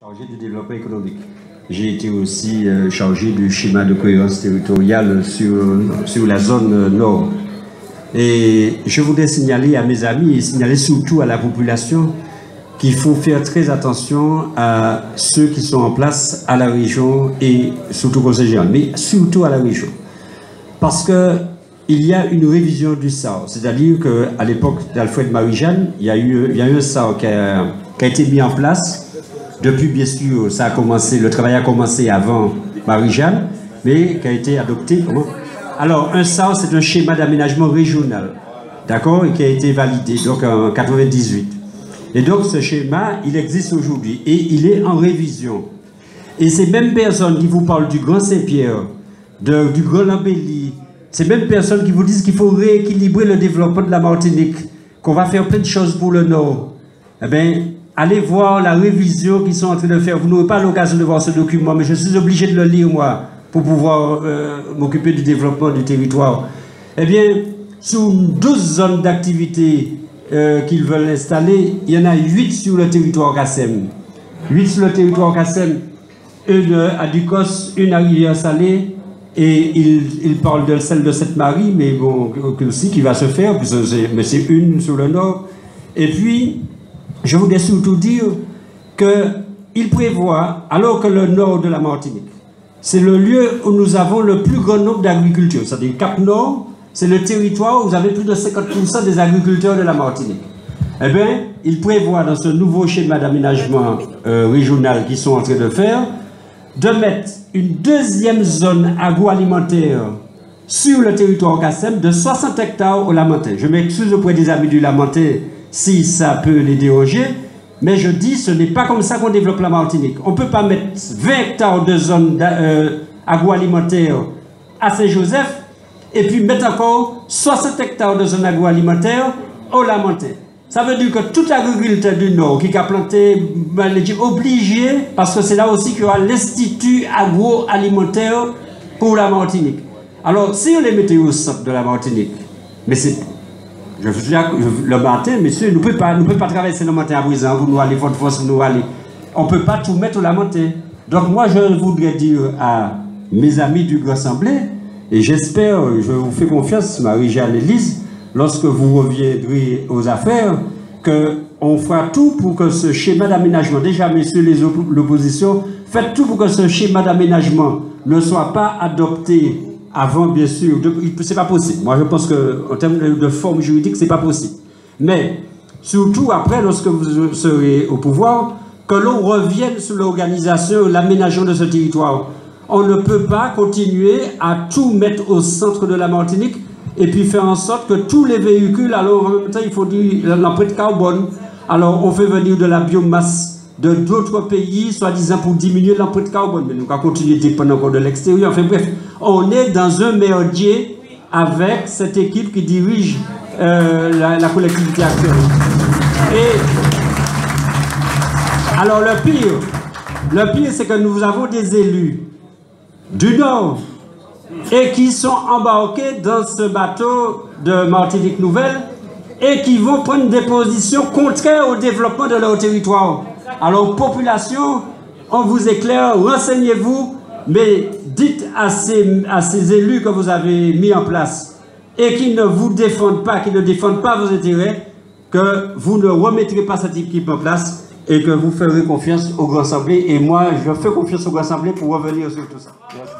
Chargé du développement économique. J'ai été aussi chargé du schéma de cohérence territoriale sur la zone nord. Et je voudrais signaler à mes amis et signaler surtout à la population qu'il faut faire très attention à ceux qui sont en place à la région et surtout au conseil général, mais surtout à la région. Parce qu'il y a une révision du SAR, c'est-à-dire qu'à l'époque d'Alfred Marie-Jeanne, il y a eu un SAR qui a été mis en place. Depuis, bien sûr, ça a commencé, le travail a commencé avant Marie-Jeanne, mais qui a été adopté. Alors, un SAR, c'est un schéma d'aménagement régional, d'accord, et qui a été validé donc en 98. Et donc, ce schéma, il existe aujourd'hui et il est en révision. Et ces mêmes personnes qui vous parlent du Grand Saint-Pierre, du Grand Lambély, ces mêmes personnes qui vous disent qu'il faut rééquilibrer le développement de la Martinique, qu'on va faire plein de choses pour le Nord, eh bien, allez voir la révision qu'ils sont en train de faire. Vous n'aurez pas l'occasion de voir ce document, mais je suis obligé de le lire, moi, pour pouvoir m'occuper du développement du territoire. Eh bien, sur 12 zones d'activité qu'ils veulent installer, il y en a 8 sur le territoire Kassem. 8 sur le territoire Kassem, une à Ducos, une à Rivière-Salée, et il parle de celle de Sainte-Marie, mais bon, aussi qui va se faire, mais c'est une sur le nord. Et puis, je voudrais surtout dire qu'il prévoit, alors que le nord de la Martinique, c'est le lieu où nous avons le plus grand nombre d'agriculteurs, c'est-à-dire Cap-Nord, c'est le territoire où vous avez plus de 50% des agriculteurs de la Martinique. Eh bien, il prévoit dans ce nouveau schéma d'aménagement régional qu'ils sont en train de faire, de mettre une deuxième zone agroalimentaire sur le territoire Kassem de 60 hectares au Lamentin. Je m'excuse auprès des amis du Lamentin si ça peut les déranger, mais je dis ce n'est pas comme ça qu'on développe la Martinique. On ne peut pas mettre 20 hectares de zone agroalimentaire à Saint-Joseph et puis mettre encore 60 hectares de zone agroalimentaire au Lamentin. Ça veut dire que tout agriculteur du Nord qui a planté, est obligé, parce que c'est là aussi qu'il y aura l'Institut agroalimentaire pour la Martinique. Alors, si on les mettait au centre de la Martinique, mais c'est... le matin, monsieur, nous ne pouvons pas traverser le matin à Brisant, vous nous allez, votre force, nous allez. On ne peut pas tout mettre au Lamentin. Donc, moi, je voudrais dire à mes amis du Grand Assemblée, et j'espère, je vous fais confiance, Marie-Jeanne et Lise, lorsque vous reviendrez aux affaires, qu'on fera tout pour que ce schéma d'aménagement, déjà, messieurs l'opposition, faites tout pour que ce schéma d'aménagement ne soit pas adopté avant, bien sûr. C'est pas possible. Moi, je pense qu'en termes de forme juridique, c'est pas possible. Mais, surtout après, lorsque vous serez au pouvoir, que l'on revienne sur l'organisation, l'aménagement de ce territoire. On ne peut pas continuer à tout mettre au centre de la Martinique et puis faire en sorte que tous les véhicules, alors en même temps, il faut dire l'empreinte carbone. Alors, on fait venir de la biomasse de d'autres pays, soi-disant pour diminuer l'empreinte carbone. Mais nous allons continuer à dépendre encore de l'extérieur. Enfin bref, on est dans un merdier avec cette équipe qui dirige la collectivité actuelle. Et alors, le pire, c'est que nous avons des élus du Nord et qui sont embarqués dans ce bateau de Martinique Nouvelle et qui vont prendre des positions contraires au développement de leur territoire. Alors, population, on vous éclaire, renseignez-vous, mais dites à ces élus que vous avez mis en place et qui ne vous défendent pas, qui ne défendent pas vos intérêts, que vous ne remettrez pas cette équipe en place et que vous ferez confiance au Grand Assemblée. Et moi, je fais confiance au Grand Assemblée pour revenir sur tout ça. Merci.